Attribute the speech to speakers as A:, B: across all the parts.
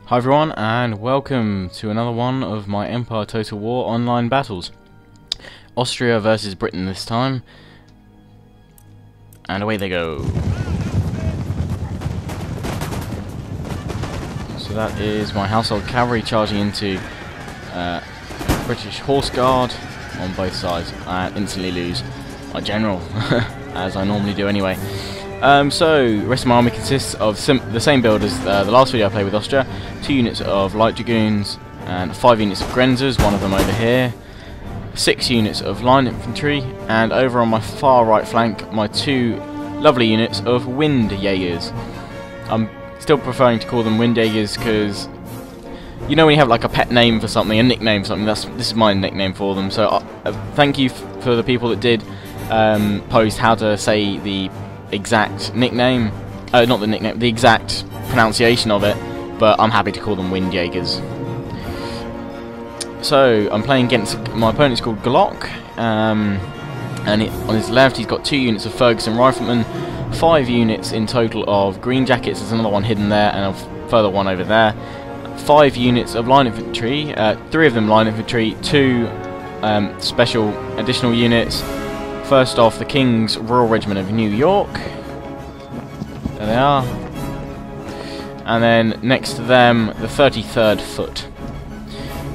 A: Hi everyone, and welcome to another one of my Empire Total War online battles. Austria versus Britain this time. And away they go. So that is my household cavalry charging into British Horse Guard on both sides, and instantly lose my general, as I normally do anyway. So, the rest of my army consists of the same build as the last video I played with Austria. 2 units of light dragoons and 5 units of Grenzers, one of them over here. 6 units of line infantry, and over on my far right flank, my 2 lovely units of wind Jaegers. I'm still preferring to call them wind Jaegers because, you know, when you have like a pet name for something, a nickname for something, this is my nickname for them. So thank you for the people that did post how to say the exact nickname, not the nickname, the exact pronunciation of it, but I'm happy to call them wind Jaegers. So I'm playing against my opponent's called Glock, and on his left he's got 2 units of Ferguson riflemen, 5 units in total of green jackets, there's another one hidden there and a further one over there, 5 units of line infantry, 3 of them line infantry, 2 special additional units. First off, the King's Royal Regiment of New York. There they are. And then next to them, the 33rd Foot.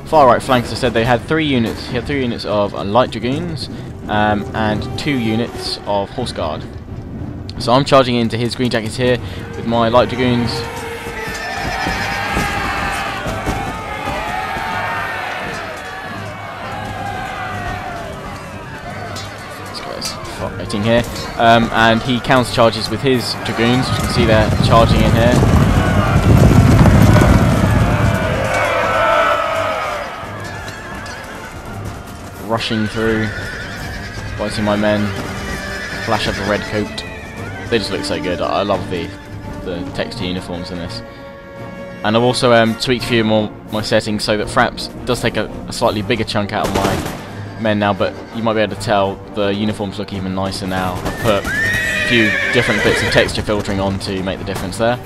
A: Far right flank, as I said, they had 3 units. He had 3 units of light dragoons and 2 units of horse guard. So I'm charging into his green jackets here with my light dragoons. Fighting here, and he counter charges with his dragoons. You can see they're charging in here. Rushing through, fighting my men. Flash of a red coat. They just look so good. I love the texture uniforms in this. And I've also tweaked a few more my settings so that Fraps does take a slightly bigger chunk out of my men now, but you might be able to tell the uniforms look even nicer now. I've put a few different bits of texture filtering on to make the difference there,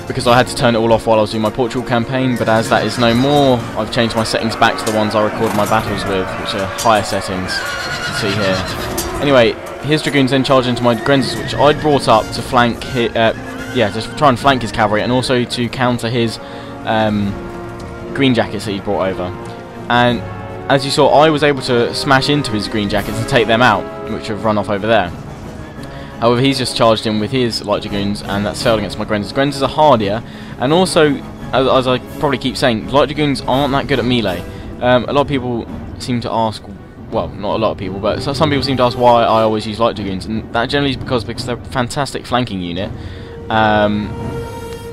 A: because I had to turn it all off while I was doing my Portugal campaign, but as that is no more, I've changed my settings back to the ones I recorded my battles with, which are higher settings, you can see here. Anyway, his dragoons then charge into my Grenzers, which I'd brought up to flank to try and flank his cavalry, and also to counter his green jackets that he'd brought over. And as you saw, I was able to smash into his green jackets and take them out, which have run off over there. However, he's just charged in with his light dragoons, and that's failed against my Grenzers. Grenzers are hardier, and also, as I probably keep saying, light dragoons aren't that good at melee. A lot of people seem to ask, well, not a lot of people, but some people seem to ask why I always use light dragoons, and that generally is because they're a fantastic flanking unit.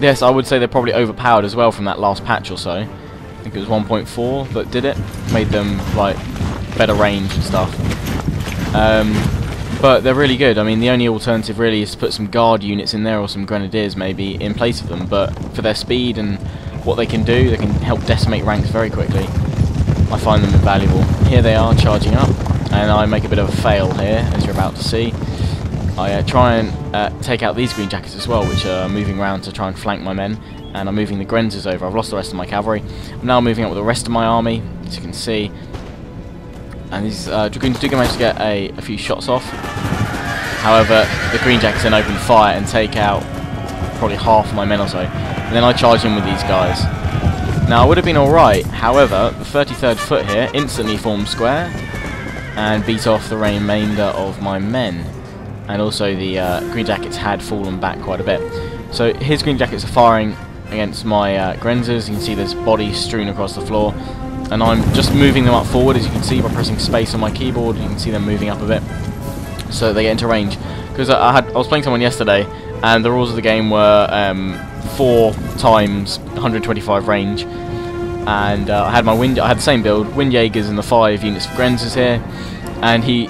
A: Yes, I would say they're probably overpowered as well from that last patch or so. I think it was 1.4 that did it, made them like better range and stuff. But they're really good. I mean, the only alternative really is to put some guard units in there, or some grenadiers maybe in place of them, but for their speed and what they can do, they can help decimate ranks very quickly. I find them invaluable. Here they are charging up, and I make a bit of a fail here, as you're about to see. I try and take out these green jackets as well, which are moving around to try and flank my men, and I'm moving the Grenzers over. I've lost the rest of my cavalry. I'm now moving up with the rest of my army, as you can see. And these dragoons do manage to get a few shots off. However, the green jackets then open fire and take out probably half of my men or so. And then I charge in with these guys. Now, I would have been alright, however, the 33rd Foot here instantly formed square and beat off the remainder of my men. And also the green jackets had fallen back quite a bit. So his green jackets are firing against my Grenzers. You can see there's bodies strewn across the floor, and I'm just moving them up forward, as you can see by pressing space on my keyboard. You can see them moving up a bit so they get into range, because I was playing someone yesterday and the rules of the game were 4 times 125 range, and I had the same build, wind Jaegers and the 5 units of Grenzers here, and he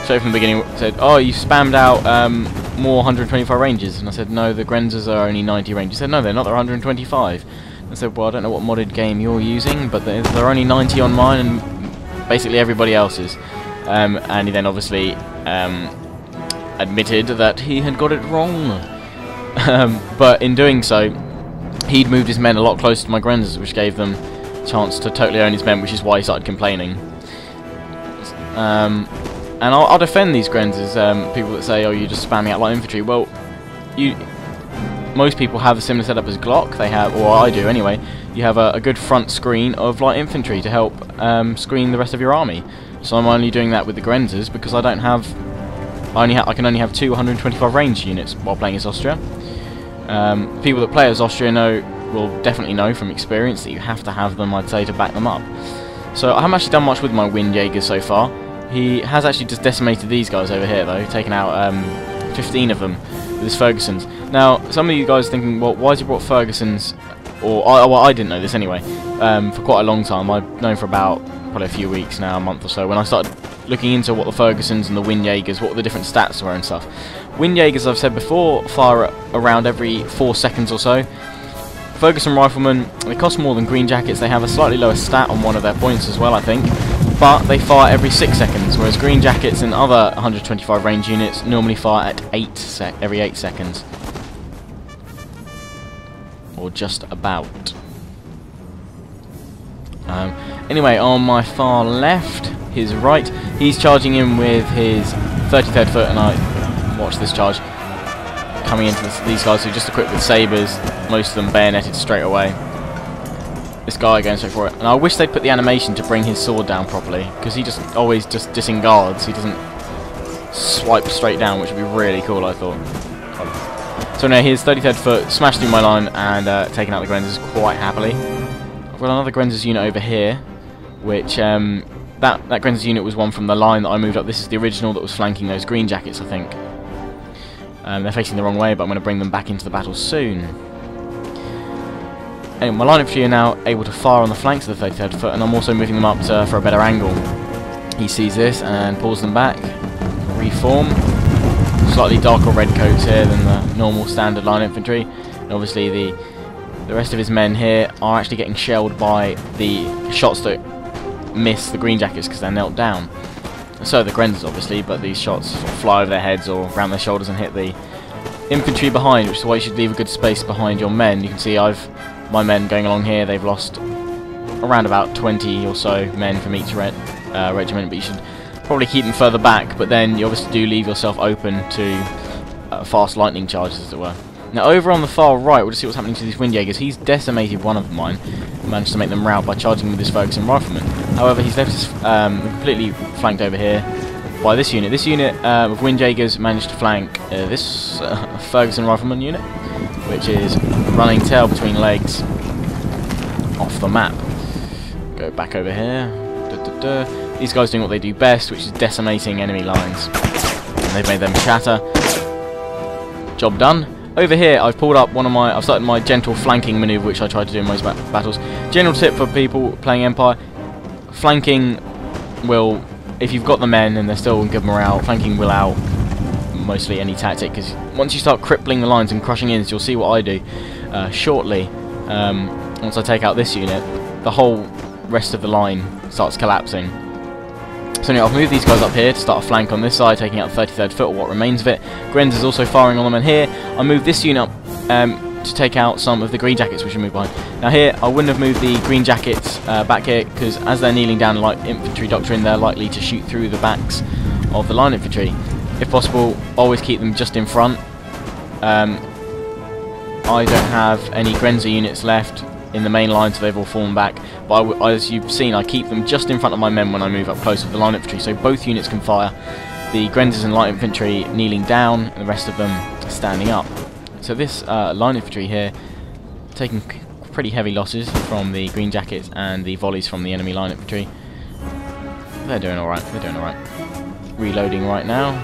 A: so from the beginning said, "Oh, you spammed out more 125 ranges," and I said, "No, the Grenzers are only 90 range." He said, "No, they're not, they're 125. I said, "Well, I don't know what modded game you're using, but they're only 90 on mine and basically everybody else's." And he then obviously admitted that he had got it wrong. But in doing so, he'd moved his men a lot closer to my Grenzers, which gave them a chance to totally own his men, which is why he started complaining. And I'll defend these Grenzers, people that say, oh, you're just spamming out light infantry. Well, most people have a similar setup as Glock. They have, or I do anyway, you have a good front screen of light infantry to help screen the rest of your army. So I'm only doing that with the Grenzers because I don't have, I can only have 2 125 range units while playing as Austria. People that play as Austria will definitely know from experience that you have to have them, I'd say, to back them up. So I haven't actually done much with my Windjägers so far. He has actually just decimated these guys over here though, taken out 15 of them with his Fergusons. Now, some of you guys are thinking, well, why has he brought Fergusons? Or, well, I didn't know this anyway, for quite a long time. I've known for about probably a few weeks now, a month or so, when I started looking into what the Fergusons and the Windjägers, what the different stats were and stuff. Windjägers, I've said before, fire around every 4 seconds or so. Ferguson Riflemen, they cost more than Green Jackets. They have a slightly lower stat on one of their points as well, I think. But they fire every 6 seconds, whereas Green Jackets and other 125 range units normally fire at every 8 seconds. Or just about. Anyway, on my far left, his right, he's charging in with his 33rd foot, and I watch this charge coming into these guys who are just equipped with sabres, most of them bayoneted straight away. This guy going straight for it, and I wish they'd put the animation to bring his sword down properly, because he just always just disregards. He doesn't swipe straight down, which would be really cool, I thought. So now his 33rd foot smashed through my line and taken out the Grenzers quite happily. I've got another Grenzers unit over here, which that Grenzers unit was one from the line that I moved up. This is the original that was flanking those Green Jackets, I think. They're facing the wrong way, but I'm going to bring them back into the battle soon. Anyway, my line infantry are now able to fire on the flanks of the 33rd foot, and I'm also moving them up for a better angle. He sees this and pulls them back, reform. Slightly darker red coats here than the normal standard line infantry, and obviously the rest of his men here are actually getting shelled by the shots that miss the Green Jackets because they're knelt down. So the Grenzers obviously, but these shots fly over their heads or around their shoulders and hit the infantry behind, which is why you should leave a good space behind your men. You can see my men going along here, they've lost around about 20 or so men from each regiment, but you should probably keep them further back, but then you obviously do leave yourself open to fast lightning charges, as it were. Now over on the far right, we'll just see what's happening to these Windjägers. He's decimated one of mine, managed to make them rout by charging with his Ferguson Rifleman. However, he's left us completely flanked over here by this unit. This unit of Windjägers managed to flank this Ferguson Rifleman unit, which is running tail between legs off the map. Go back over here. These guys doing what they do best, which is decimating enemy lines. And they've made them shatter. Job done. Over here, I've started my gentle flanking maneuver, which I try to do in most battles. General tip for people playing Empire: flanking will, if you've got the men and they're still in good morale, flanking will out mostly any tactic, because once you start crippling the lines and crushing in, you'll see what I do shortly. Once I take out this unit, the whole rest of the line starts collapsing. So anyway, I've moved these guys up here to start a flank on this side, taking out 33rd foot, or what remains of it. Grenz is also firing on them, and here I moved this unit up to take out some of the Green Jackets which are moved behind. Now here, I wouldn't have moved the Green Jackets back here, because as they're kneeling down in light infantry doctrine, they're likely to shoot through the backs of the line infantry. If possible, always keep them just in front. I don't have any Grenzer units left in the main line, so they've all fallen back, but as you've seen, I keep them just in front of my men when I move up close with the line infantry, so both units can fire. The Grenzers and light infantry kneeling down, and the rest of them standing up. So this line infantry here, taking pretty heavy losses from the Green Jackets and the volleys from the enemy line infantry. They're doing alright, they're doing alright. Reloading right now.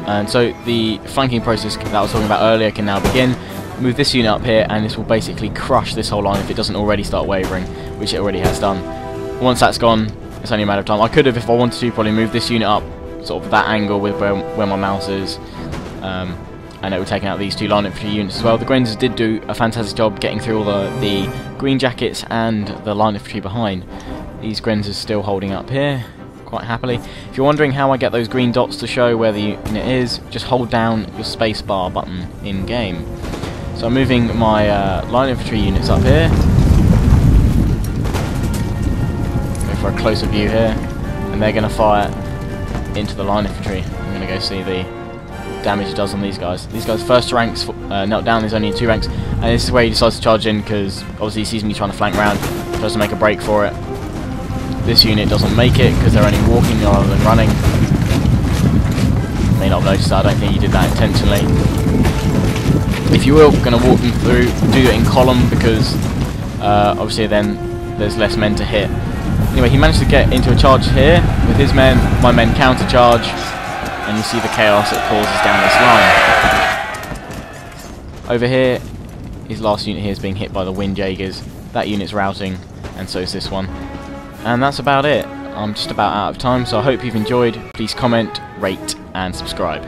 A: And so the flanking process that I was talking about earlier can now begin. Move this unit up here, and this will basically crush this whole line if it doesn't already start wavering, which it already has done. Once that's gone, it's only a matter of time. I could have, if I wanted to, probably move this unit up sort of that angle with where my mouse is, and it would have taken out these two line infantry units as well. The Grenzers did do a fantastic job getting through all the Green Jackets and the line infantry behind. These Grenzers still holding up here, quite happily. If you're wondering how I get those green dots to show where the unit is, just hold down your spacebar button in game. So I'm moving my line infantry units up here. Go for a closer view here, and they're going to fire into the line infantry. I'm going to go see the damage it does on these guys. These guys' first ranks knelt down. There's only in 2 ranks, and this is where he decides to charge in because obviously he sees me trying to flank round, tries to make a break for it. This unit doesn't make it because they're only walking rather than running. You may not have noticed that. I don't think he did that intentionally. If you will, going to walk them through, do it in column because obviously then there's less men to hit. Anyway, he managed to get into a charge here with his men. My men counter charge, and you see the chaos it causes down this line. Over here, his last unit here is being hit by the Windjägers. That unit's routing, and so is this one. And that's about it. I'm just about out of time, so I hope you've enjoyed. Please comment, rate, and subscribe.